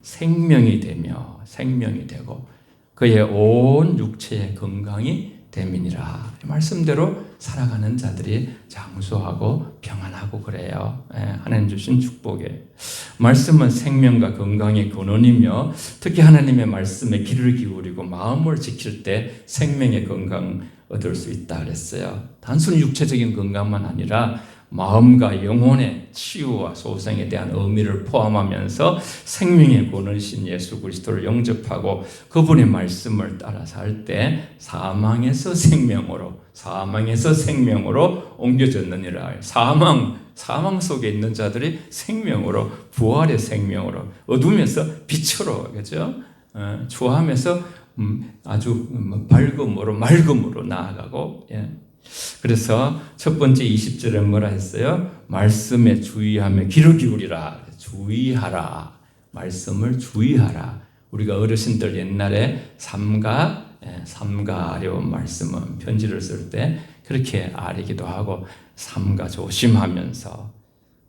생명이 되고 그의 온 육체의 건강이 됨이니라. 말씀대로 살아가는 자들이 장수하고 평안하고 그래요. 하나님 주신 축복이에요. 말씀은 생명과 건강의 근원이며 특히 하나님의 말씀에 귀를 기울이고 마음을 지킬 때 생명의 건강 얻을 수 있다 그랬어요. 단순히 육체적인 건강만 아니라 마음과 영혼의 치유와 소생에 대한 의미를 포함하면서 생명의 근원이신 예수 그리스도를 영접하고 그분의 말씀을 따라 살 때 사망에서 생명으로 옮겨졌느니라. 사망 속에 있는 자들이 생명으로, 부활의 생명으로, 어둠에서 빛으로, 그죠? 추함에서 아주 맑음으로 나아가고, 그래서 첫 번째 20절에 뭐라 했어요? 말씀에 주의하며 귀를 기울이라. 주의하라. 말씀을 주의하라. 우리가 어르신들 옛날에 삼가 어려운 말씀은 편지를 쓸 때 그렇게 아뢰기도 하고 삼가 조심하면서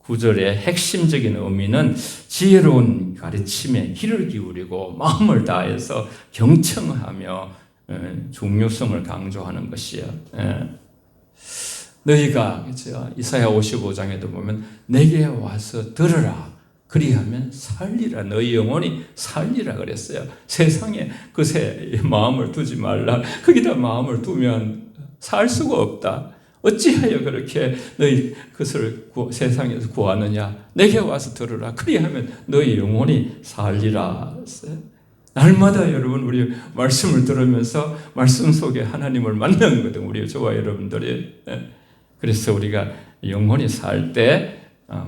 9절의 핵심적인 의미는 지혜로운 가르침에 귀를 기울이고 마음을 다해서 경청하며 중요성을 강조하는 것이요. 너희가 그렇죠? 이사야 55장에도 보면 내게 와서 들으라. 그리하면 살리라. 너희 영혼이 살리라 그랬어요. 세상에 그새 마음을 두지 말라. 거기다 마음을 두면 살 수가 없다. 어찌하여 그렇게 너희 그것을 세상에서 구하느냐. 내게 와서 들으라. 그리하면 너희 영혼이 살리라. 날마다 여러분 우리 말씀을 들으면서 말씀 속에 하나님을 만나는 거든 우리 저와 여러분들이. 그래서 우리가 영혼이 살 때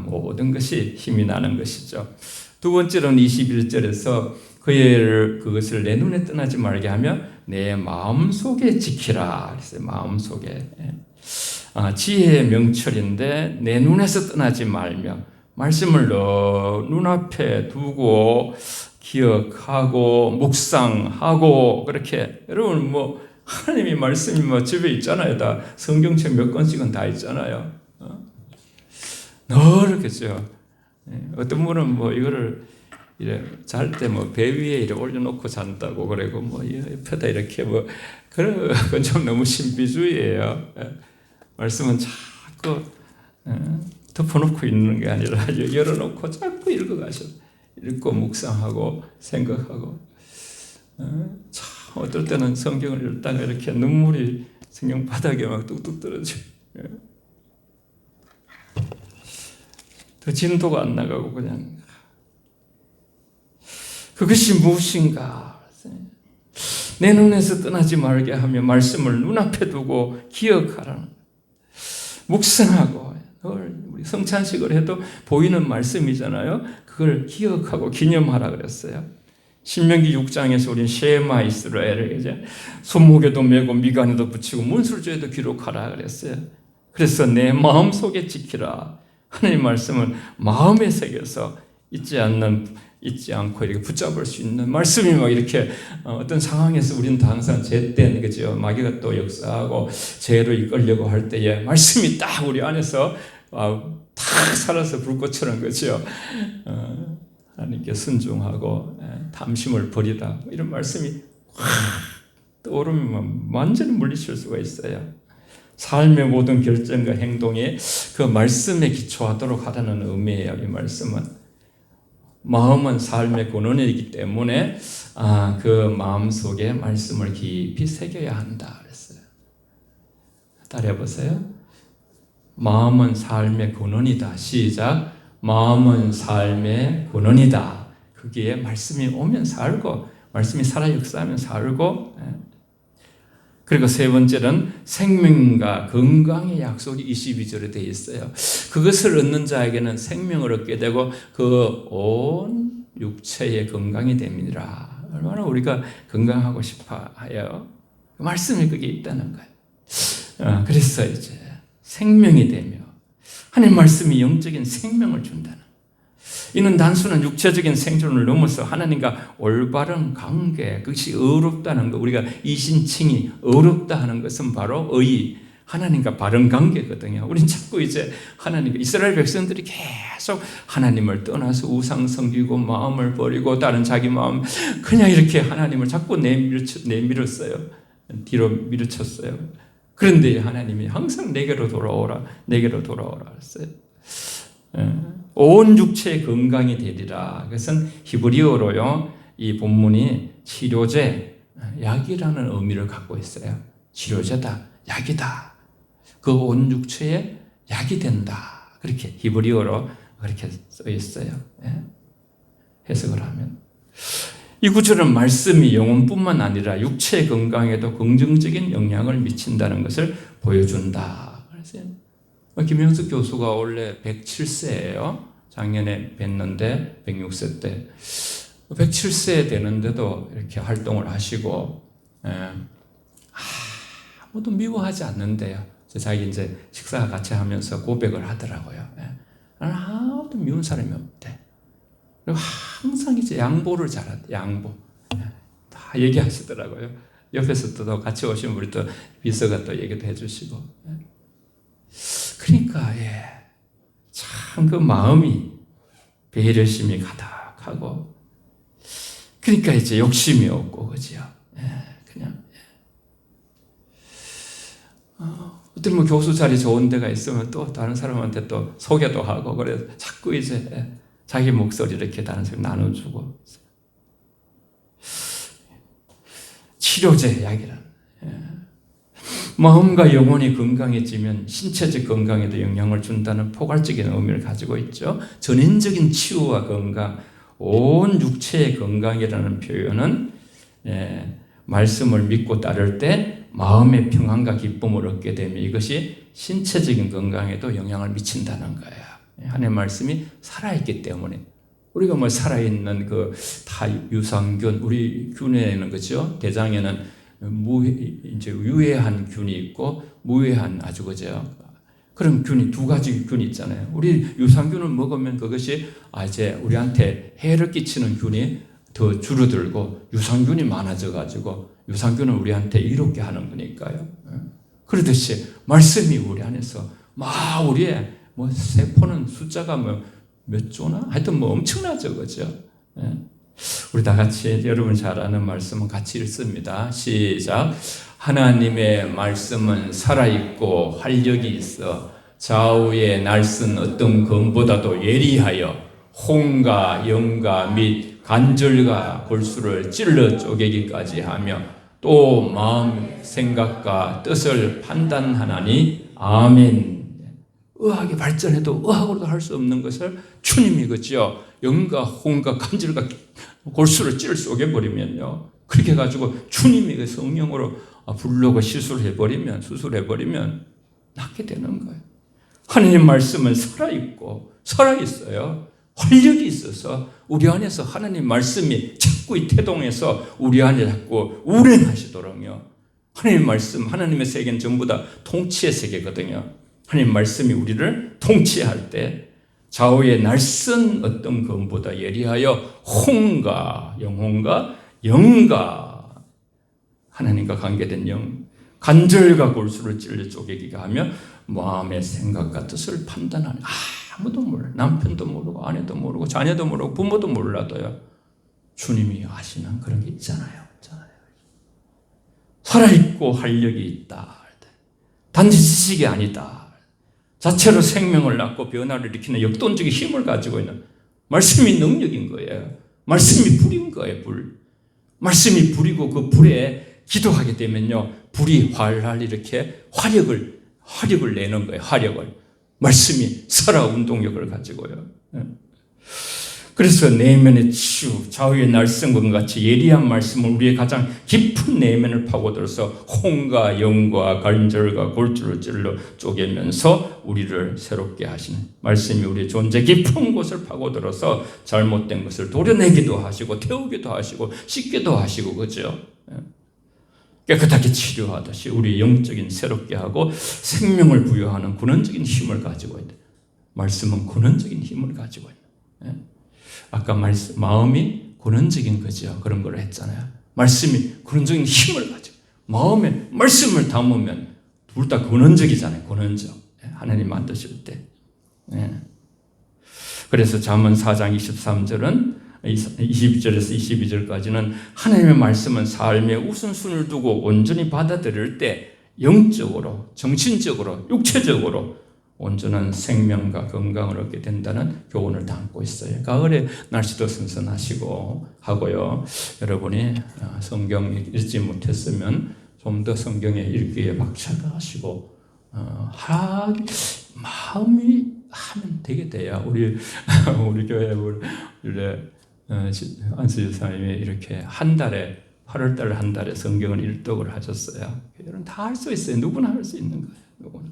모든 것이 힘이 나는 것이죠. 두 번째로는 21절에서 그것을 내 눈에 떠나지 말게 하며 내 마음속에 지키라. 그랬어요. 마음속에. 지혜의 명철인데 내 눈에서 떠나지 말며 말씀을 너 눈앞에 두고 기억하고 묵상하고 그렇게 여러분 하나님의 말씀이 집에 있잖아요. 다 성경책 몇 권씩은 다 있잖아요. 늘 그죠. 어떤 분은 이거를 잘 때 배 위에 올려놓고 잔다고 그러고 옆에다 이렇게 그런 건 좀 너무 신비주의예요. 말씀은 자꾸 덮어놓고 있는 게 아니라 열어놓고 자꾸 읽고 묵상하고 생각하고 참 어떨 때는 성경을 읽다가 이렇게 눈물이 성경 바닥에 막 뚝뚝 떨어져요. 더 진도가 안 나가고 그냥 그것이 무엇인가? 내 눈에서 떠나지 말게 하며 말씀을 눈앞에 두고 기억하라는 묵상하고 우리 성찬식을 해도 보이는 말씀이잖아요. 그걸 기억하고 기념하라 그랬어요. 신명기 6장에서 우리는 셰마 이스라엘을 이제 손목에도 메고 미간에도 붙이고 문술조에도 기록하라 그랬어요. 그래서 내 마음속에 지키라. 하나님 말씀은 마음에 새겨서 잊지 않고 이렇게 붙잡을 수 있는 말씀이 이렇게 어떤 상황에서 우리는 항상 죄된 그죠 마귀가 또 역사하고 죄로 이끌려고 할 때에 말씀이 딱 우리 안에서 탁 살아서 불꽃처럼 그죠 하나님께 순종하고 탐심을 버리다 이런 말씀이 확 떠오르면 완전히 물리칠 수가 있어요. 삶의 모든 결정과 행동이 그 말씀에 기초하도록 하라는 의미예요. 이 말씀은 마음은 삶의 근원이기 때문에 그 마음 속에 말씀을 깊이 새겨야 한다 그랬어요. 따라해 보세요. 마음은 삶의 근원이다. 시작. 마음은 삶의 근원이다. 거기에 말씀이 오면 살고 말씀이 살아 역사하면 살고 그리고 세 번째는 생명과 건강의 약속이 22절에 되어 있어요. 그것을 얻는 자에게는 생명을 얻게 되고 그 온 육체의 건강이 됨이니라. 얼마나 우리가 건강하고 싶어 해요. 말씀이 그게 있다는 거예요. 그래서 이제 생명이 되며 하나님 말씀이 영적인 생명을 준다는 이는 단순한 육체적인 생존을 넘어서 하나님과 올바른 관계, 그것이 의롭다는 것, 우리가 이신칭이 의롭다 하는 것은 바로 하나님과 바른 관계거든요. 우린 자꾸 이제 하나님, 이스라엘 백성들이 계속 하나님을 떠나서 우상 섬기고 마음을 버리고 다른 자기 마음 그냥 이렇게 하나님을 자꾸 내밀었어요. 뒤로 밀어쳤어요. 그런데 하나님이 항상 내게로 돌아오라, 내게로 돌아오라 했어요. 온 육체의 건강이 되리라. 그것은 히브리어로요, 이 본문이 치료제, 약이라는 의미를 갖고 있어요. 치료제다, 약이다. 그 온 육체에 약이 된다. 그렇게 히브리어로 그렇게 써 있어요. 해석을 하면 이 구절은 말씀이 영혼뿐만 아니라 육체 건강에도 긍정적인 영향을 미친다는 것을 보여준다. 그래서 김영숙 교수가 원래 107세예요. 작년에 뵀는데 106세 때 107세 되는데도 이렇게 활동을 하시고 아무도 미워하지 않는데요. 자기 이제 식사 같이 하면서 고백을 하더라고요. 나는 아무도 미운 사람이 없대. 그리고 항상 이제 양보를 잘한대. 양보. 다 얘기하시더라고요. 옆에서 또 같이 오신 우리 또 비서가 또 얘기도 해주시고. 그러니까 참 그 마음이 배려심이 가득하고. 그러니까 이제 욕심이 없고 그죠. 그냥. 어떤 뭐 교수 자리 좋은 데가 있으면 또 다른 사람한테 또 소개도 하고 그래서 자꾸 이제 자기 목소리 이렇게 다른 사람 나눠주고 치료제 약이란 마음과 영혼이 건강해지면 신체적 건강에도 영향을 준다는 포괄적인 의미를 가지고 있죠. 전인적인 치유와 건강, 온 육체의 건강이라는 표현은 말씀을 믿고 따를 때 마음의 평안과 기쁨을 얻게 되면 이것이 신체적인 건강에도 영향을 미친다는 거예요. 하나님의 말씀이 살아있기 때문에 우리가 뭐 살아있는 그 다 유산균, 우리 균에는 그죠? 대장에는 이제 유해한 균이 있고 무해한 아주 그죠? 그런 균이 두 가지 균이 있잖아요. 우리 유산균을 먹으면 그것이 이제 우리한테 해를 끼치는 균이 더 줄어들고 유산균이 많아져 가지고 유산균은 우리한테 이롭게 하는 거니까요. 그러듯이 말씀이 우리 안에서 막 우리의 뭐 세포는 숫자가 몇 조나? 하여튼 뭐 엄청나죠. 그죠? 우리 다 같이 여러분 잘 아는 말씀은 같이 읽습니다. 시작. 하나님의 말씀은 살아있고 활력이 있어 좌우의 날선 어떤 검보다도 예리하여 혼과 영과 및 관절과 골수를 찔러 쪼개기까지 하며 또 마음 생각과 뜻을 판단하나니 아멘. 의학이 발전해도 의학으로도 할 수 없는 것을 주님이 그죠? 영과 혼과 관절과 골수를 찔러 쪼개버리면요. 그렇게 해가지고 주님이 그 성령으로 부르고 수술해버리면 낫게 되는 거예요. 하나님 말씀은 살아있고 살아있어요. 활력이 있어서 우리 안에서 하나님 말씀이 자꾸 이 태동해서 우리 안에 자꾸 운행하시도록요. 하나님 말씀, 하나님의 세계는 전부 다 통치의 세계거든요. 하나님 말씀이 우리를 통치할 때 좌우의 날선 어떤 검보다 예리하여 혼과 영혼과 영과 하나님과 관계된 영, 관절과 골수를 찔러 쪼개기가 하며 마음의 생각과 뜻을 판단하는 아무도 몰라. 남편도 모르고 아내도 모르고 자녀도 모르고 부모도 몰라도요. 주님이 아시는 그런 게 있잖아요. 살아있고 활력이 있다. 단지 지식이 아니다. 자체로 생명을 낳고 변화를 일으키는 역동적인 힘을 가지고 있는 말씀이 능력인 거예요. 말씀이 불인 거예요. 불. 말씀이 불이고 그 불에 기도하게 되면요. 불이 활활 이렇게 화력을 내는 거예요. 화력을. 말씀이 살아 운동력을 가지고요. 그래서 내면의 치유, 좌우의 날성과 같이 예리한 말씀은 우리의 가장 깊은 내면을 파고들어서 혼과 영과 관절과 골수를 찔러 쪼개면서 우리를 새롭게 하시는 말씀이 우리의 존재 깊은 곳을 파고들어서 잘못된 것을 도려내기도 하시고 태우기도 하시고 씻기도 하시고 그죠? 깨끗하게 치료하듯이 우리 영적인 새롭게 하고 생명을 부여하는 근원적인 힘을 가지고 있다. 말씀은 근원적인 힘을 가지고 있다. 아까 마음이 근원적인 거죠. 그런 걸 했잖아요. 말씀이 근원적인 힘을 가지고 마음에 말씀을 담으면 둘 다 근원적이잖아요. 근원적. 하나님 만드실 때. 그래서 잠언 4장 23절은 22절에서 22절까지는 하나님의 말씀은 삶의 우선순위를 두고 온전히 받아들일 때 영적으로, 정신적으로, 육체적으로 온전한 생명과 건강을 얻게 된다는 교훈을 담고 있어요. 가을에 날씨도 선선하시고 하고요. 여러분이 성경 읽지 못했으면 좀 더 성경에 읽기에 박차하시고 마음이 하면 되게 돼요. 우리 교회 안수 집사님이 이렇게 한 달에 8월달 한 달에 성경을 일독을 하셨어요. 여러분 다 할 수 있어요. 누구나 할 수 있는 거예요. 누구나.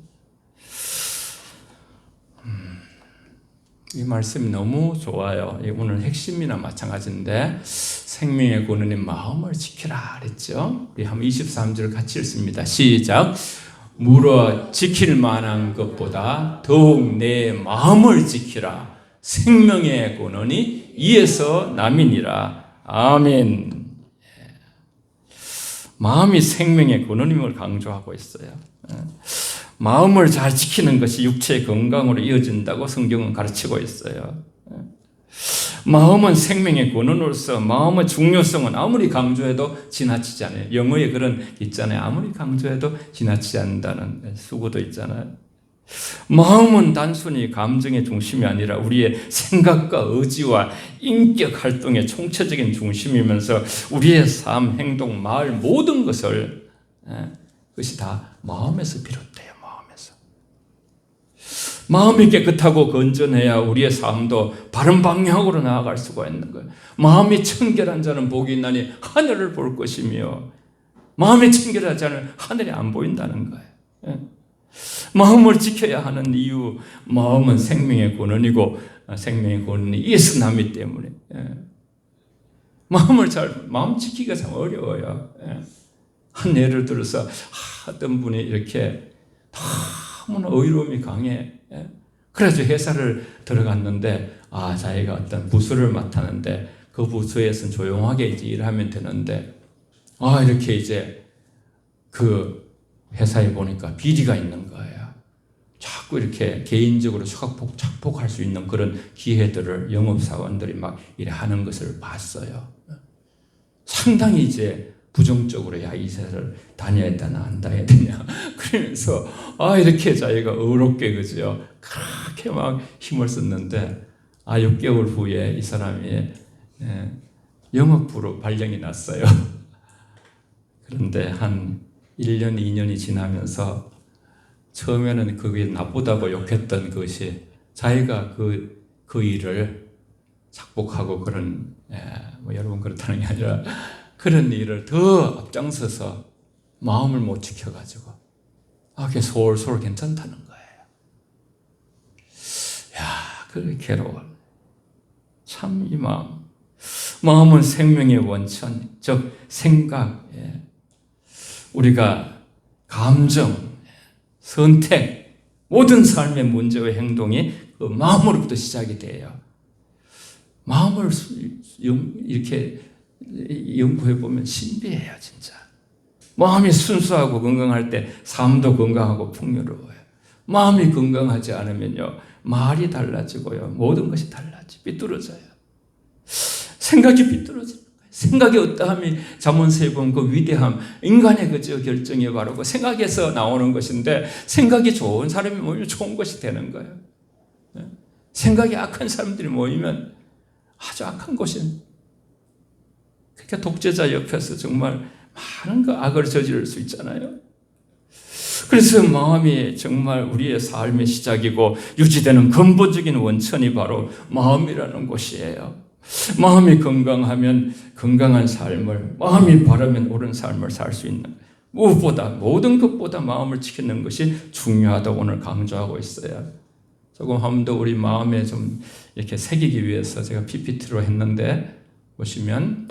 이 말씀이 너무 좋아요. 오늘 핵심이나 마찬가지인데 생명의 근원이 마음을 지키라 그랬죠. 우리 한번 23절 같이 읽습니다. 시작. 물어 지킬 만한 것보다 더욱 내 마음을 지키라. 생명의 근원이 이에서 남이니라. 아멘. 마음이 생명의 근원임을 강조하고 있어요. 마음을 잘 지키는 것이 육체의 건강으로 이어진다고 성경은 가르치고 있어요. 마음은 생명의 근원으로서 마음의 중요성은 아무리 강조해도 지나치지 않아요. 영어에 그런 있잖아요. 아무리 강조해도 지나치지 않는다는 수고도 있잖아요. 마음은 단순히 감정의 중심이 아니라 우리의 생각과 의지와 인격 활동의 총체적인 중심이면서 우리의 삶, 행동, 말 모든 것을 그것이 다 마음에서 비롯돼요. 마음이 깨끗하고 건전해야 우리의 삶도 바른 방향으로 나아갈 수가 있는 거예요. 마음이 청결한 자는 복이 있나니 하늘을 볼 것이며 마음이 청결하지 자는 하늘이 안 보인다는 거예요. 마음을 지켜야 하는 이유, 마음은 생명의 근원이고 생명의 근원이 이에서 남기 때문에 마음 지키기가 참 어려워요. 한 예를 들어서 어떤 분이 이렇게 너무나 의로움이 강해. 그래서 회사를 들어갔는데 자기가 어떤 부서를 맡았는데 그 부서에서는 조용하게 이제 일하면 되는데 이렇게 이제 그 회사에 보니까 비리가 있는 거예요. 자꾸 이렇게 개인적으로 착복할 수 있는 그런 기회들을 영업사원들이 막 이래 하는 것을 봤어요. 상당히 이제 부정적으로 이 회사를 다녀야 되나 안 다녀야 되냐 그러면서 이렇게 자기가 의롭게 그죠 그렇게 막 힘을 썼는데 6개월 후에 이 사람이 영업부로 발령이 났어요. 그런데 한 1년 2년이 지나면서 처음에는 그게 나쁘다고 욕했던 것이 자기가 그 일을 착복하고 그런 여러분 그렇다는 게 아니라 그런 일을 더 앞장서서 마음을 못 지켜가지고 그게 솔솔 괜찮다는 거예요. 그게 괴로워. 참 이 마음은 생명의 원천, 즉 생각, 우리가 감정, 선택, 모든 삶의 문제와 행동이 그 마음으로부터 시작이 돼요. 마음을 이렇게 연구해보면 신비해요, 진짜. 마음이 순수하고 건강할 때 삶도 건강하고 풍요로워요. 마음이 건강하지 않으면요, 말이 달라지고요, 모든 것이 삐뚤어져요. 생각이 삐뚤어지는 거예요. 생각의 어떠함이 잠언 3번 그 위대함, 인간의 그저 결정이 바르고 생각에서 나오는 것인데 생각이 좋은 사람이 모이면 좋은 것이 되는 거예요. 생각이 악한 사람들이 모이면 아주 악한 것이 그러니까 독재자 옆에서 정말 많은 그 악을 저지를 수 있잖아요. 그래서 마음이 정말 우리의 삶의 시작이고 유지되는 근본적인 원천이 바로 마음이라는 곳이에요. 마음이 건강하면 건강한 삶을, 마음이 바르면 옳은 삶을 살 수 있는 무엇보다 모든 것보다 마음을 지키는 것이 중요하다고 오늘 강조하고 있어요. 조금 한 번 더 우리 마음에 좀 이렇게 새기기 위해서 제가 PPT로 했는데 보시면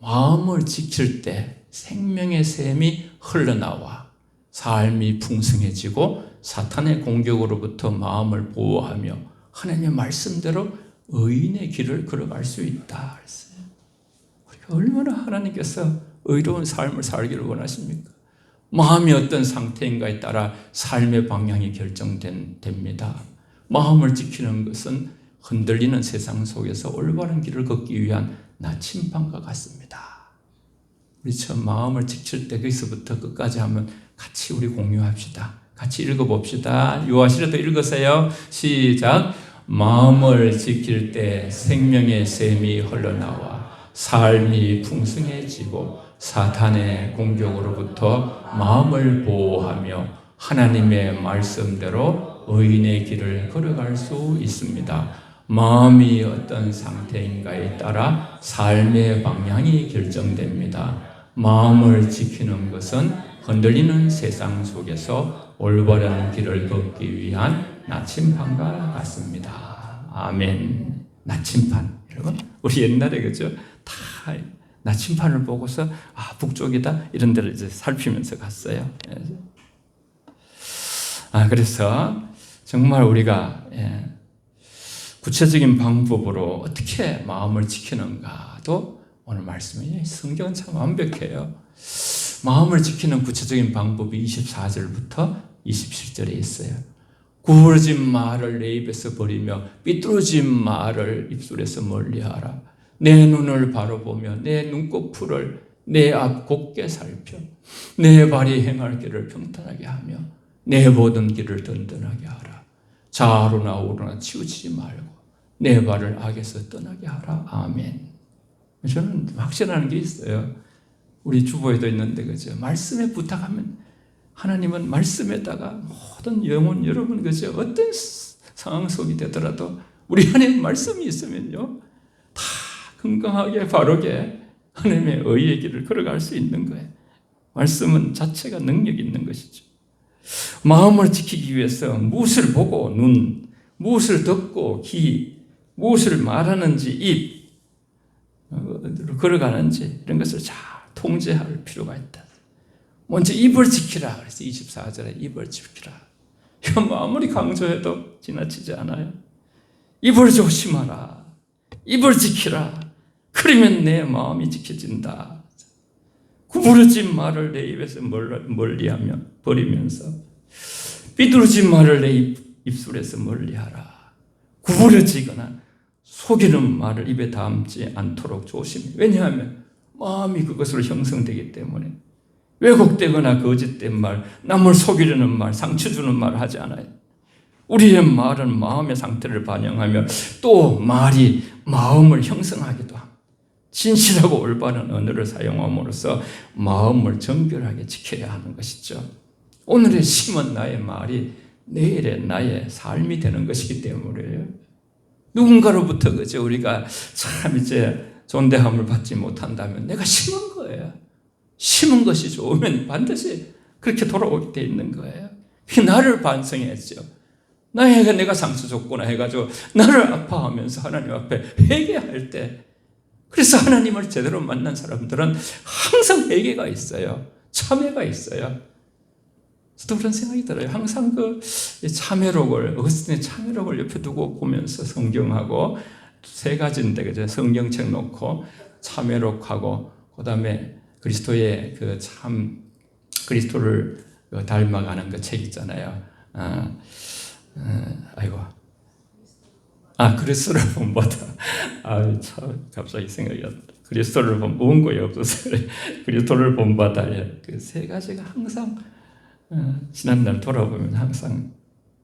마음을 지킬 때 생명의 샘이 흘러나와 삶이 풍성해지고 사탄의 공격으로부터 마음을 보호하며 하나님의 말씀대로 의인의 길을 걸어갈 수 있다 그랬어요. 우리가 얼마나 하나님께서 의로운 삶을 살기를 원하십니까? 마음이 어떤 상태인가에 따라 삶의 방향이 결정됩니다. 마음을 지키는 것은 흔들리는 세상 속에서 올바른 길을 걷기 위한 나침반과 같습니다. 우리 처음 마음을 지킬 때 거기서부터 끝까지 한번 같이 우리 공유합시다. 같이 읽어봅시다. 요하시라도 읽으세요. 시작. 마음을 지킬 때 생명의 샘이 흘러나와 삶이 풍성해지고 사탄의 공격으로부터 마음을 보호하며 하나님의 말씀대로 의인의 길을 걸어갈 수 있습니다. 마음이 어떤 상태인가에 따라 삶의 방향이 결정됩니다. 마음을 지키는 것은 흔들리는 세상 속에서 올바른 길을 걷기 위한 나침반과 같습니다. 아멘. 나침반. 여러분, 우리 옛날에 그죠? 다 나침반을 보고서 북쪽이다 이런 데를 이제 살피면서 갔어요. 그래서 정말 우리가 구체적인 방법으로 어떻게 마음을 지키는가도 오늘 말씀이 성경은 참 완벽해요. 마음을 지키는 구체적인 방법이 24절부터 27절에 있어요. 구부러진 말을 내 입에서 버리며 삐뚤어진 말을 입술에서 멀리하라. 내 눈을 바라보며 내 눈꺼풀을 내 앞 곧게 살펴 내 발이 행할 길을 평탄하게 하며 내 모든 길을 든든하게 하라. 좌우로나 우로나 치우치지 말고 내 발을 악에서 떠나게 하라. 아멘. 저는 확신하는 게 있어요. 우리 주보에도 있는데 그죠? 말씀에 부탁하면 하나님은 말씀에다가 모든 영혼 여러분 그죠? 어떤 상황 속이 되더라도 우리 안에 말씀이 있으면요 다 건강하게 바르게 하나님의 의의 길을 걸어갈 수 있는 거예요. 말씀은 자체가 능력이 있는 것이죠. 마음을 지키기 위해서 무엇을 보고 눈, 무엇을 듣고 귀, 무엇을 말하는지 입, 걸어가는지 이런 것을 잘 통제할 필요가 있다. 먼저 입을 지키라. 그래서 24절에 입을 지키라. 이건 뭐 아무리 강조해도 지나치지 않아요. 입을 조심하라. 입을 지키라. 그러면 내 마음이 지켜진다. 구부러진 말을 내 입에서 멀리하며 버리면서 삐뚤어진 말을 내 입술에서 멀리하라. 구부러지거나 속이는 말을 입에 담지 않도록 조심해. 왜냐하면 마음이 그것으로 형성되기 때문에 왜곡되거나 거짓된 말, 남을 속이려는 말, 상처 주는 말을 하지 않아요. 우리의 말은 마음의 상태를 반영하며 또 말이 마음을 형성하기도 합니다. 진실하고 올바른 언어를 사용함으로써 마음을 정결하게 지켜야 하는 것이죠. 오늘의 심은 나의 말이 내일의 나의 삶이 되는 것이기 때문에요. 누군가로부터 그저 우리가 참 이제 존대함을 받지 못한다면 내가 심은 거예요. 심은 것이 좋으면 반드시 그렇게 돌아오게 돼 있는 거예요. 나를 반성했죠. 내가 상처 줬구나 해가지고 나를 아파하면서 하나님 앞에 회개할 때, 그래서 하나님을 제대로 만난 사람들은 항상 회개가 있어요. 참회가 있어요. 저도 그런 생각이 들어요. 항상 그 참회록을, 어거스틴의 참회록을 옆에 두고 보면서 성경하고 세 가지인데, 그죠? 성경책 놓고 참회록하고, 그 다음에 그리스도의 그 참, 그리스도를 닮아가는 그 책 있잖아요. 그리스도를 본받아. 참, 갑자기 생각이 안 나. 그리스도를 무언고에 없어서 그래. 그리스도를 본받아. 그 세 가지가 항상, 지난날 돌아보면 항상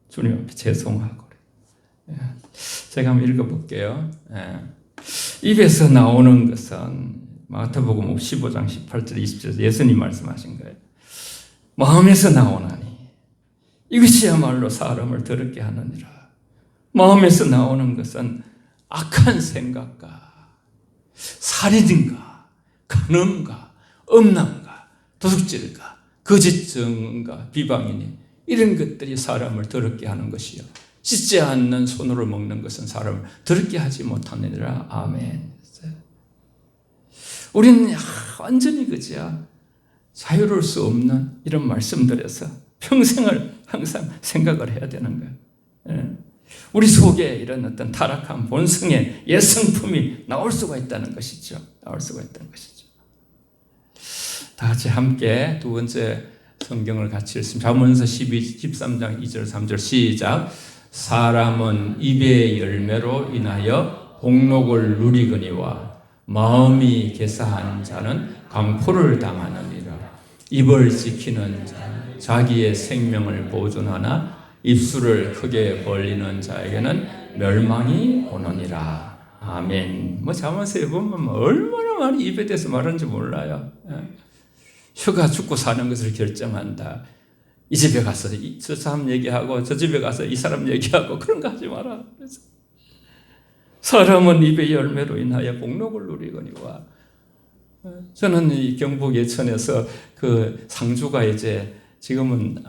주님 앞에 죄송하고 그래. 제가 한번 읽어볼게요. 입에서 나오는 것은 마태복음 15장 18절 20절에서 예수님 말씀하신 거예요. 마음에서 나오나니 이것이야말로 사람을 더럽게 하느니라. 마음에서 나오는 것은 악한 생각과 살인인가 간음과 음란과 도둑질과 거짓 증언과 비방이니 이런 것들이 사람을 더럽게 하는 것이요 씻지 않는 손으로 먹는 것은 사람을 더럽게 하지 못하느니라. 아멘. 우리는 완전히 그저 자유로울 수 없는 이런 말씀들에서 평생을 항상 생각을 해야 되는 거예요. 우리 속에 이런 어떤 타락한 본성의 옛성품이 나올 수가 있다는 것이죠. 나올 수가 있다는 것이죠. 다 같이 함께 두 번째 성경을 같이 읽습니다. 잠언서 13장 2절 3절 시작. 사람은 입의 열매로 인하여 복록을 누리거니와 마음이 개사한 자는 강포를 당하느니라. 입을 지키는 자, 자기의 생명을 보존하나 입술을 크게 벌리는 자에게는 멸망이 오느니라. 아멘. 잠언서에 보면 얼마나 많이 입에 대해서 말하는지 몰라요. 혀가 죽고 사는 것을 결정한다. 이 집에 가서 저 사람 얘기하고 저 집에 가서 이 사람 얘기하고 그런 거 하지 마라. 그래서 사람은 입의 열매로 인하여 복록을 누리거니와. 저는 이 경북 예천에서 그 상주가 이제 지금은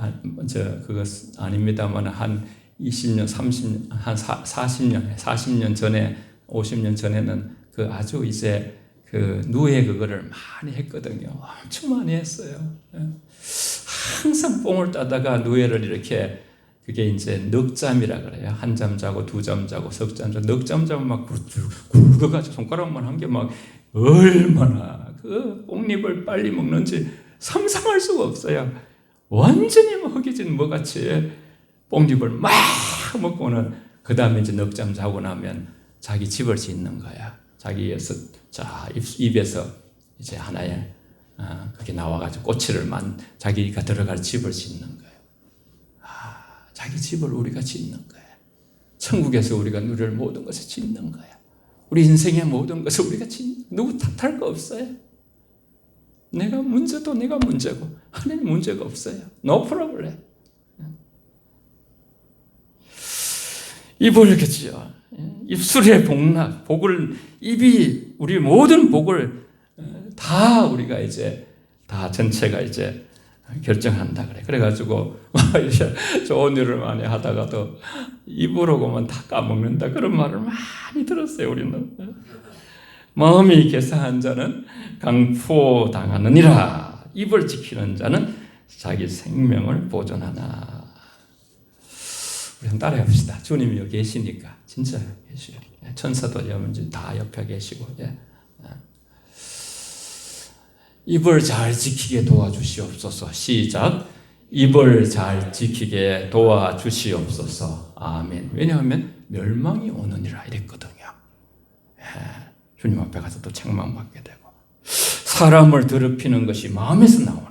그거 아닙니다만 한 20년, 30년, 한 40년 전에 50년 전에는 그 아주 이제 그 누에 그거를 많이 했거든요. 엄청 많이 했어요. 항상 뽕을 따다가 누에를 이렇게 그게 이제 넉잠이라 그래요. 한 잠 자고 두 잠 자고 석 잠 자고 넉 잠 자고 막 굵어가지고 손가락만 한 게 막 얼마나 그 뽕잎을 빨리 먹는지 상상할 수가 없어요. 완전히 허기진 뭐같이 뽕잎을 막 먹고는 그 다음에 이제 넉 잠 자고 나면 자기 집을 짓는 거야. 자기에서 입에서 이제 하나의 그게 나와가지고 꼬치를 자기가 들어갈 집을 짓는 거예요. 자기 집을 우리가 짓는 거예요. 천국에서 우리가 누릴 모든 것을 짓는 거예요. 우리 인생의 모든 것을 우리가 누구 탓할 거 없어요. 내가 문제도 내가 문제고 하나님 문제가 없어요. No problem. 입을 그지요. 입술의 복을 입이 우리 모든 복을 다 우리가 이제 다 전체가 이제 결정한다 그래. 그래가지고 좋은 일을 많이 하다가도 입으로만 다 까먹는다 그런 말을 많이 들었어요. 우리는 마음이 개사한 자는 강포 당하느니라. 입을 지키는 자는 자기 생명을 보존하나. 우리 한번 따라해봅시다. 주님이 여기 계시니까 진짜 계시요. 천사도 다 옆에 계시고. 입을 잘 지키게 도와주시옵소서. 시작. 입을 잘 지키게 도와주시옵소서. 아멘. 왜냐하면 멸망이 오느니라 이랬거든요. 주님 앞에 가서 또 책망받게 되고. 사람을 더럽히는 것이 마음에서 나오네.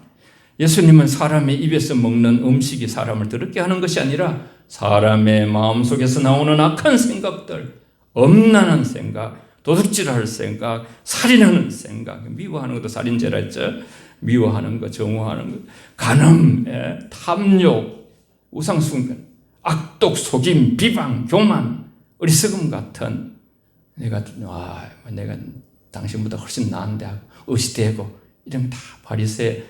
예수님은 사람의 입에서 먹는 음식이 사람을 더럽게 하는 것이 아니라 사람의 마음속에서 나오는 악한 생각들, 엄난한 생각, 도둑질할 생각, 살인하는 생각, 미워하는 것도 살인죄라 했죠. 미워하는 것, 정오하는 것, 간음, 탐욕, 우상숭배, 악독, 속임, 비방, 교만, 어리석음 같은 내가 당신보다 훨씬 나은데 의시되고 이런 다 바리새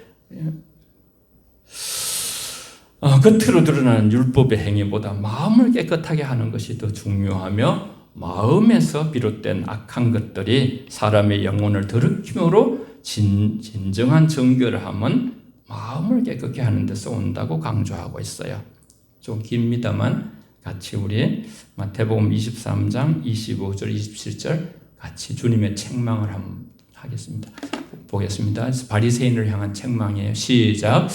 겉으로 드러나는 율법의 행위보다 마음을 깨끗하게 하는 것이 더 중요하며 마음에서 비롯된 악한 것들이 사람의 영혼을 더럽힘으로 진정한 정결을 하면 마음을 깨끗게 하는 데서 온다고 강조하고 있어요. 좀 깁니다만 같이 우리 마태복음 23장 25절 27절 같이 주님의 책망을 한번 하겠습니다. 보겠습니다. 바리새인을 향한 책망이에요. 시작.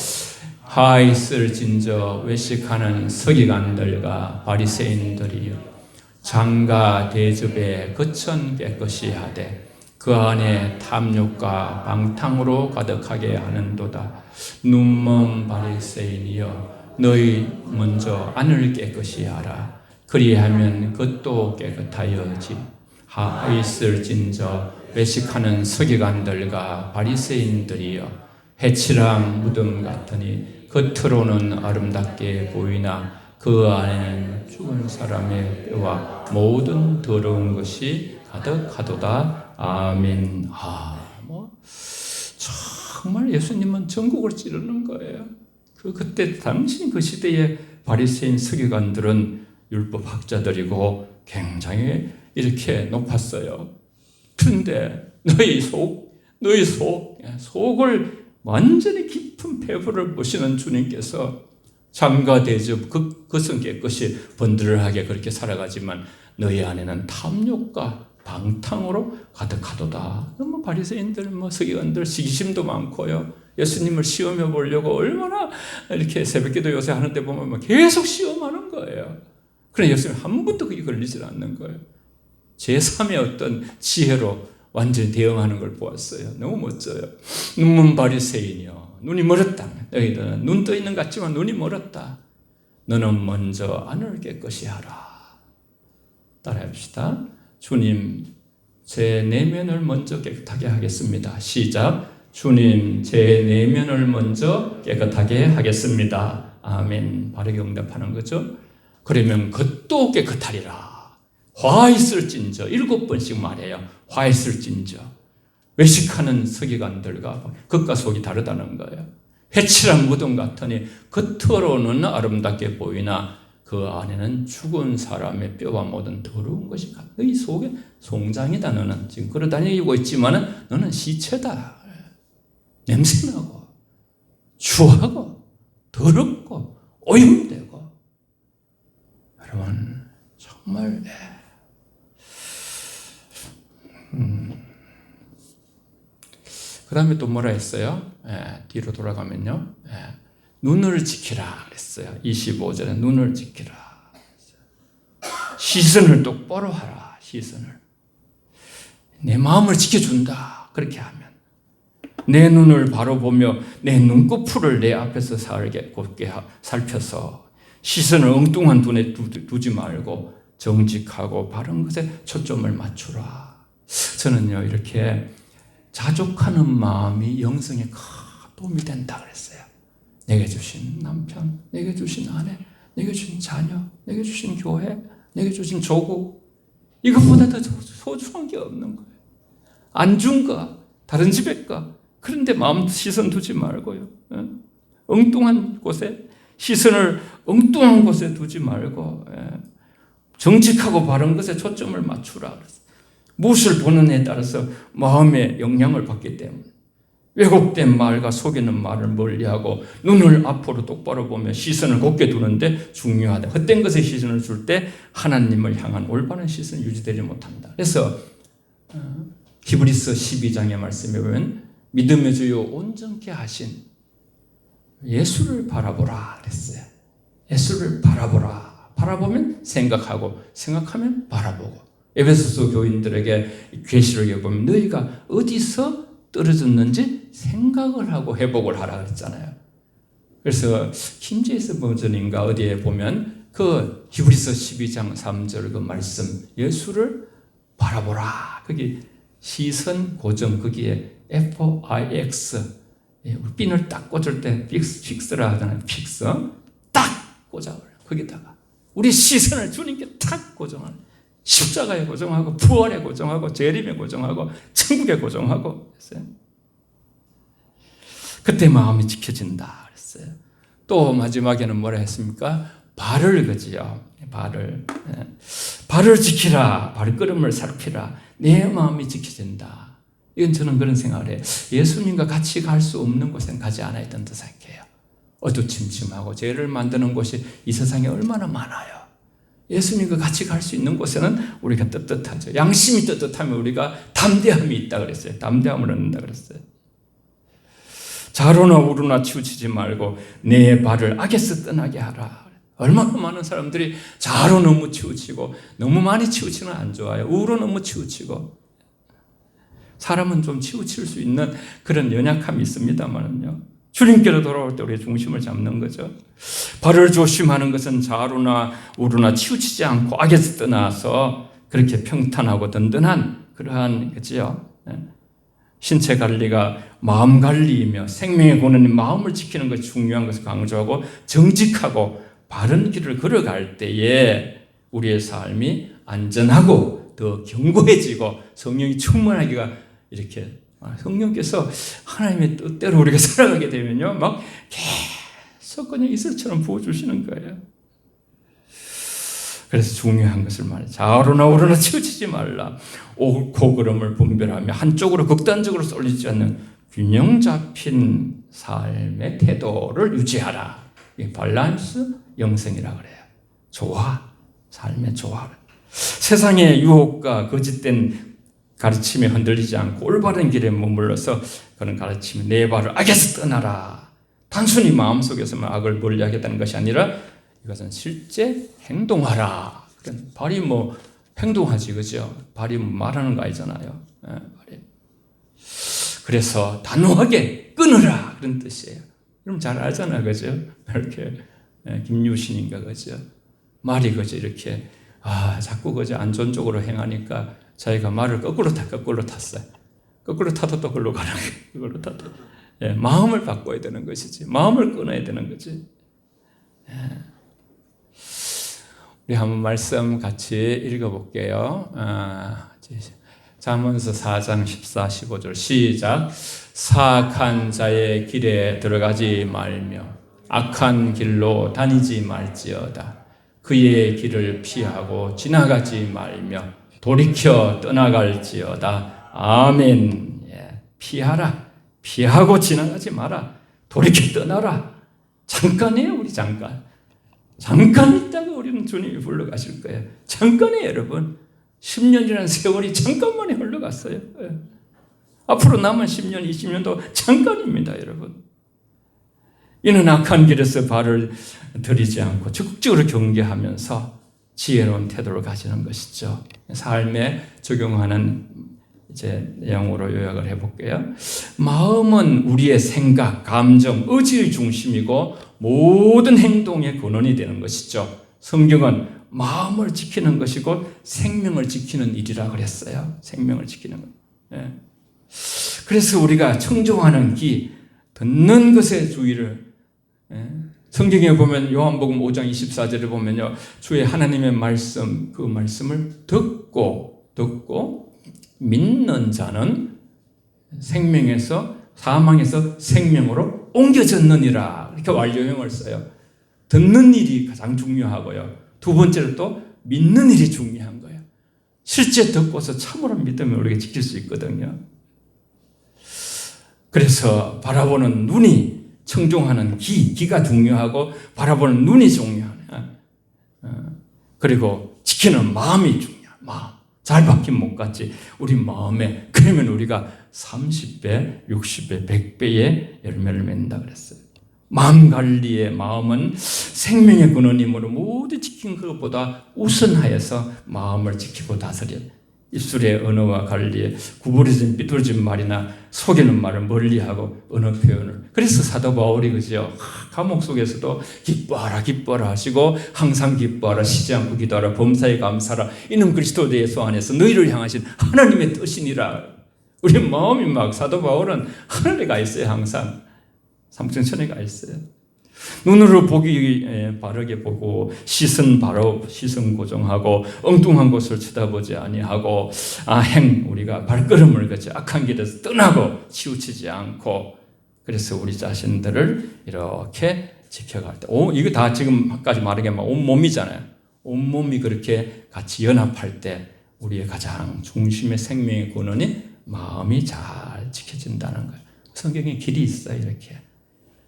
하 있을진저 외식하는 서기관들과 바리새인들이여 장과 대접에 거천 깨끗이 하되 그 안에 탐욕과 방탕으로 가득하게 하는도다. 눈먼 바리새인이여 너희 먼저 안을 깨끗이 하라. 그리하면 겉도 깨끗하여지. 하 있을진저 외식하는 서기관들과 바리새인들이여 해치랑 무덤 같으니 겉으로는 아름답게 보이나 그 안에는 죽은 사람의 뼈와 모든 더러운 것이 가득하도다. 아멘. 정말 예수님은 전국을 찌르는 거예요. 그때 당시 그 시대의 바리새인 서기관들은 율법 학자들이고 굉장히 이렇게 높았어요. 그런데 너희 속을 완전히 깊은 폐부를 보시는 주님께서 장과 대접 그것은 깨끗이 번들하게 그렇게 살아가지만 너희 안에는 탐욕과 방탕으로 가득하도다. 너무 바리새인들, 서기관들 시기심도 많고요. 예수님을 시험해 보려고 얼마나 이렇게 새벽기도 요새 하는데 보면 계속 시험하는 거예요. 그런데 예수님 한 번도 그게 걸리질 않는 거예요. 제3의 어떤 지혜로 완전히 대응하는 걸 보았어요. 너무 멋져요. 눈먼 바리새인이여, 눈이 멀었다. 너희들은 눈 떠 있는 것 같지만 눈이 멀었다. 너는 먼저 안을 깨끗이 하라. 따라합시다. 주님, 제 내면을 먼저 깨끗하게 하겠습니다. 시작. 주님, 제 내면을 먼저 깨끗하게 하겠습니다. 아멘. 바르게 응답하는 거죠. 그러면 겉도 깨끗하리라. 화 있을진저 7번씩 말해요. 화 있을진저. 외식하는 서기관들과 겉과 속이 다르다는 거예요. 회칠한 무덤 같으니 겉으로는 아름답게 보이나 그 안에는 죽은 사람의 뼈와 모든 더러운 것이 너희 속에 송장이다. 너는 지금 걸어다니고 있지만 너는 시체다. 냄새나고 추하고 더럽고 오염되고. 여러분 정말 그 다음에 또 뭐라 했어요? 뒤로 돌아가면요. 눈을 지키라 그랬어요. 25절에 눈을 지키라. 시선을 똑바로 하라. 시선을. 내 마음을 지켜준다. 그렇게 하면. 내 눈을 바로 보며 내 눈꺼풀을 내 앞에서 곱게 살펴서 시선을 엉뚱한 눈에 두지 말고 정직하고 바른 것에 초점을 맞추라. 저는요, 이렇게 자족하는 마음이 영성에 큰 도움이 된다 그랬어요. 내게 주신 남편, 내게 주신 아내, 내게 주신 자녀, 내게 주신 교회, 내게 주신 조국, 이것보다 더 소중한 게 없는 거예요. 안 준 거, 다른 집에 거, 그런데 마음 시선 두지 말고요. 엉뚱한 곳에, 시선을 엉뚱한 곳에 두지 말고 정직하고 바른 것에 초점을 맞추라 그랬어요. 무엇을 보느냐에 따라서 마음의 영향을 받기 때문에 왜곡된 말과 속이는 말을 멀리하고 눈을 앞으로 똑바로 보며 시선을 곧게 두는데 중요하다. 헛된 것에 시선을 줄 때 하나님을 향한 올바른 시선이 유지되지 못한다. 그래서 히브리서 12장의 말씀에 보면 믿음의 주요 온전케 하신 예수를 바라보라 그랬어요. 예수를 바라보라. 바라보면 생각하고 생각하면 바라보고. 에베소서 교인들에게 계시록에 보면 너희가 어디서 떨어졌는지 생각을 하고 회복을 하라 그랬잖아요. 그래서 킹제이스 버전인가 어디에 보면 그 히브리서 12장 3절 그 말씀 예수를 바라보라. 거기 시선 고정 거기에 FIX 핀을 딱 꽂을 때 픽스라 하잖아요. 픽스 딱 꽂아버려. 거기다가 우리 시선을 주님께 딱 고정하는 십자가에 고정하고 부활에 고정하고 재림에 고정하고 천국에 고정하고 했어요. 그때 마음이 지켜진다 그랬어요. 또 마지막에는 뭐라 했습니까? 발을 그지요. 발을 지키라. 발걸음을 살피라. 내 마음이 지켜진다. 이건 저는 그런 생각을 해요. 예수님과 같이 갈 수 없는 곳엔 가지 않아야 된다 생각해요. 어두침침하고 죄를 만드는 곳이 이 세상에 얼마나 많아요. 예수님과 같이 갈 수 있는 곳에는 우리가 떳떳하죠. 양심이 떳떳하면 우리가 담대함이 있다 그랬어요. 담대함을 얻는다 그랬어요. 좌로나 우로나 치우치지 말고 내 발을 악에서 떠나게 하라. 얼마나 많은 사람들이 좌로 너무 치우치고 너무 많이 치우치는 안 좋아요. 우로 너무 치우치고. 사람은 좀 치우칠 수 있는 그런 연약함이 있습니다만은요. 주님께로 돌아올 때 우리의 중심을 잡는 거죠. 발을 조심하는 것은 좌로나 우로나 치우치지 않고 악에서 떠나서 그렇게 평탄하고 든든한 그러한 그지요. 신체 관리가 마음 관리이며 생명의 근원인 마음을 지키는 것이 중요한 것을 강조하고 정직하고 바른 길을 걸어갈 때에 우리의 삶이 안전하고 더 견고해지고 성령이 충만하기가 이렇게 성령께서 하나님의 뜻대로 우리가 살아가게 되면요, 막 계속 그냥 이슬처럼 부어주시는 거예요. 그래서 중요한 것을 말해요. 좌우로나 우로나 치우치지 말라. 옳고 그름을 분별하며 한쪽으로 극단적으로 쏠리지 않는 균형 잡힌 삶의 태도를 유지하라. 이 밸런스 영성이라 그래요. 조화, 삶의 조화. 세상의 유혹과 거짓된 가르침에 흔들리지 않고 올바른 길에 머물러서 그런 가르침에 내 발을 악에서 떠나라. 단순히 마음속에서만 악을 멀리하겠다는 것이 아니라 이것은 실제 행동하라. 발이 뭐 행동하지, 그죠? 발이 말하는 거 아니잖아요. 그래서 단호하게 끊으라 그런 뜻이에요. 그럼 잘 알잖아요, 그죠? 이렇게 김유신인가, 그죠? 말이 그죠? 이렇게 자꾸 그죠? 안 좋은 쪽으로 행하니까 자기가 말을 거꾸로 탔어요. 거꾸로 타도 또 그걸로 가는 거예요. 그걸로 타도. 마음을 바꿔야 되는 것이지. 마음을 끊어야 되는 거지. 우리 한번 말씀 같이 읽어볼게요. 잠언서 4장 14, 15절 시작. 사악한 자의 길에 들어가지 말며 악한 길로 다니지 말지어다. 그의 길을 피하고 지나가지 말며 돌이켜 떠나갈지어다. 아멘. 피하라. 피하고 지나가지 마라. 돌이켜 떠나라. 잠깐이에요, 우리 잠깐. 잠깐 있다가 우리는 주님이 불러가실 거예요. 잠깐이에요, 여러분. 10년이라는 세월이 잠깐만에 흘러갔어요. 앞으로 남은 10년, 20년도 잠깐입니다, 여러분. 이는 악한 길에서 발을 들이지 않고 적극적으로 경계하면서 지혜로운 태도를 가지는 것이죠. 삶에 적용하는 내용으로 요약을 해볼게요. 마음은 우리의 생각, 감정, 의지의 중심이고 모든 행동의 근원이 되는 것이죠. 성경은 마음을 지키는 것이고 생명을 지키는 일이라 그랬어요. 생명을 지키는 것. 그래서 우리가 청종하는 귀, 듣는 것에 주의를, 성경에 보면 요한복음 5장 24절에 보면요, 주의 하나님의 말씀, 그 말씀을 듣고 믿는 자는 생명에서 사망에서 생명으로 옮겨졌느니라. 이렇게 완료형을 써요. 듣는 일이 가장 중요하고요. 두 번째로 또 믿는 일이 중요한 거예요. 실제 듣고서 참으로 믿으면 우리가 지킬 수 있거든요. 그래서 바라보는 눈이, 청종하는 귀가 중요하고 바라보는 눈이 중요하네. 그리고 지키는 마음이 중요해. 마음. 잘 박힌 못 같지. 우리 마음에. 그러면 우리가 30배, 60배, 100배의 열매를 맺는다 그랬어요. 마음 관리의 마음은 생명의 근원이므로 모두 지킨 것보다 우선하여서 마음을 지키고 다스려. 입술의 언어와 관리에 구부러진 삐뚤어진 말이나 속이는 말을 멀리하고 언어 표현을. 그래서 사도 바울이 그죠? 감옥 속에서도 기뻐하라 하시고 항상 기뻐하라, 쉬지 않고 기도하라, 범사에 감사하라. 이는 그리스도 예수 안에서 너희를 향하신 하나님의 뜻이니라. 우리 마음이 막 사도 바울은 하늘에 가 있어요. 항상 삼층천에 가 있어요. 눈으로 보기 바르게 보고 시선 바로 시선 고정하고 엉뚱한 곳을 쳐다보지 아니하고 우리가 발걸음을 그치 악한 길에서 떠나고 치우치지 않고 그래서 우리 자신들을 이렇게 지켜갈 때 이거 다 지금까지 말하게 온몸이잖아요. 온몸이 그렇게 같이 연합할 때 우리의 가장 중심의 생명의 근원이 마음이 잘 지켜진다는 거예요. 성경에 길이 있어요. 이렇게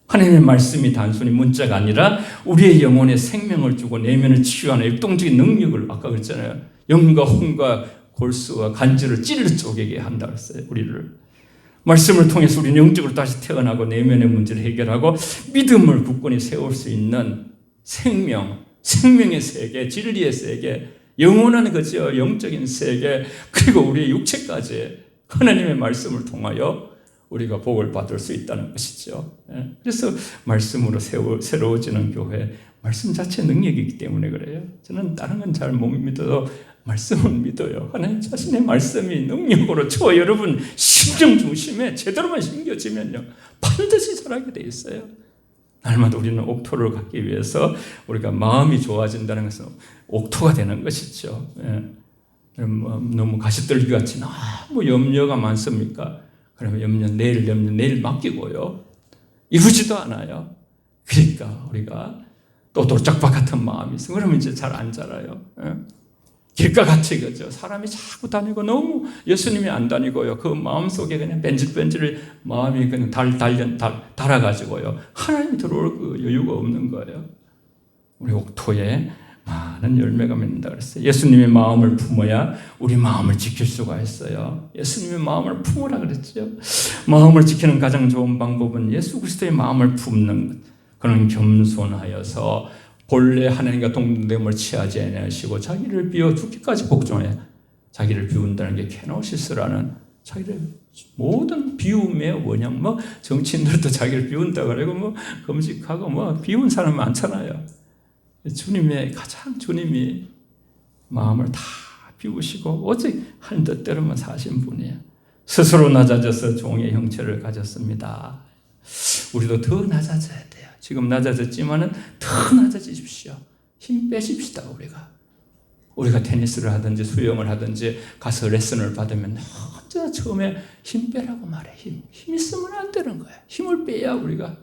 하나님의 말씀이 단순히 문자가 아니라 우리의 영혼에 생명을 주고 내면을 치유하는 역동적인 능력을 아까 그랬잖아요. 영과 혼과 골수와 간질을 찔러 쪼개게 한다고 했어요. 우리를. 말씀을 통해서 우리는 영적으로 다시 태어나고 내면의 문제를 해결하고 믿음을 굳건히 세울 수 있는 생명의 세계, 진리의 세계, 영원한 거죠. 영적인 세계, 그리고 우리의 육체까지 하나님의 말씀을 통하여 우리가 복을 받을 수 있다는 것이죠. 그래서 말씀으로 새로워지는 교회, 말씀 자체의 능력이기 때문에 그래요. 저는 다른 건 잘 못 믿어도 말씀을 믿어요. 하나님 자신의 말씀이 능력으로 여러분 심정 중심에 제대로만 심겨지면요 반드시 자라게 돼 있어요. 날마다 우리는 옥토를 갖기 위해서 우리가 마음이 좋아진다는 것은 옥토가 되는 것이죠. 너무 가시떨기 같이 너무 염려가 많습니까? 그러면 내일 맡기고요. 이루지도 않아요. 그러니까 우리가 또 돌짝밭 같은 마음이 있어. 그러면 이제 잘 안 자라요. 길가 같이 그죠. 사람이 자꾸 다니고 너무 예수님이 안 다니고요. 그 마음 속에 그냥 벤질벤질 마음이 그냥 달아가지고요. 하나님이 들어올 그 여유가 없는 거예요. 우리 옥토에 많은 열매가 맺는다 그랬어요. 예수님의 마음을 품어야 우리 마음을 지킬 수가 있어요. 예수님의 마음을 품으라 그랬죠. 마음을 지키는 가장 좋은 방법은 예수 그리스도의 마음을 품는 그런 겸손하여서 본래 하나님과 동등됨을 취하지 아니하시고 자기를 비워 죽기까지 복종해. 자기를 비운다는 게 캐나우 실수라는 자기를 모든 비움의 원형, 정치인들도 자기를 비운다고 그러고 금식하고 비운 사람 많잖아요. 주님이 마음을 다 비우시고 오직 한 뜻대로만 사신 분이에요. 스스로 낮아져서 종의 형체를 가졌습니다. 우리도 더 낮아져야 돼요. 지금 낮아졌지만은 더 낮아지십시오. 힘 빼십시다. 우리가 테니스를 하든지 수영을 하든지 가서 레슨을 받으면 언제나 처음에 힘 빼라고 말해. 힘 있으면 안 되는 거야. 힘을 빼야 우리가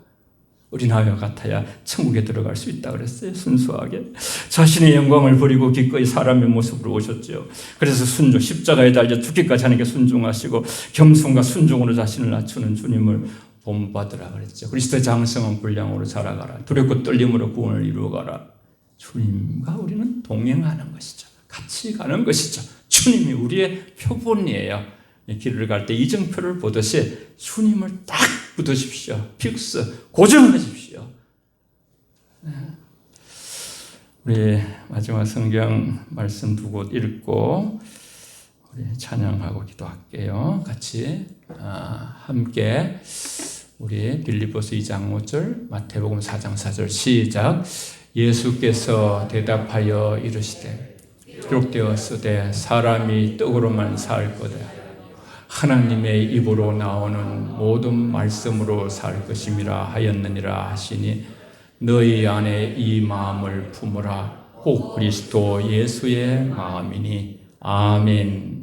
어린아이와 같아야 천국에 들어갈 수 있다 그랬어요. 순수하게 자신의 영광을 버리고 기꺼이 사람의 모습으로 오셨죠. 그래서 십자가에 달려 죽기까지 하는 게 순종하시고 겸손과 순종으로 자신을 낮추는 주님을 본받으라 그랬죠. 그리스도의 장성한 분량으로 자라가라. 두렵고 떨림으로 구원을 이루어가라. 주님과 우리는 동행하는 것이죠. 같이 가는 것이죠. 주님이 우리의 표본이에요. 길을 갈 때 이정표를 보듯이 주님을 딱 붙으십시오. 픽스, 고정하십시오. 우리 마지막 성경 말씀 두 곳 읽고 우리 찬양하고 기도할게요. 같이 함께 우리 빌립보서 2장 5절, 마태복음 4장 4절 시작. 예수께서 대답하여 이르시되 기록되었으되 사람이 떡으로만 살 거다. 하나님의 입으로 나오는 모든 말씀으로 살 것임이라 하였느니라 하시니 너희 안에 이 마음을 품으라. 곧 그리스도 예수의 마음이니. 아멘.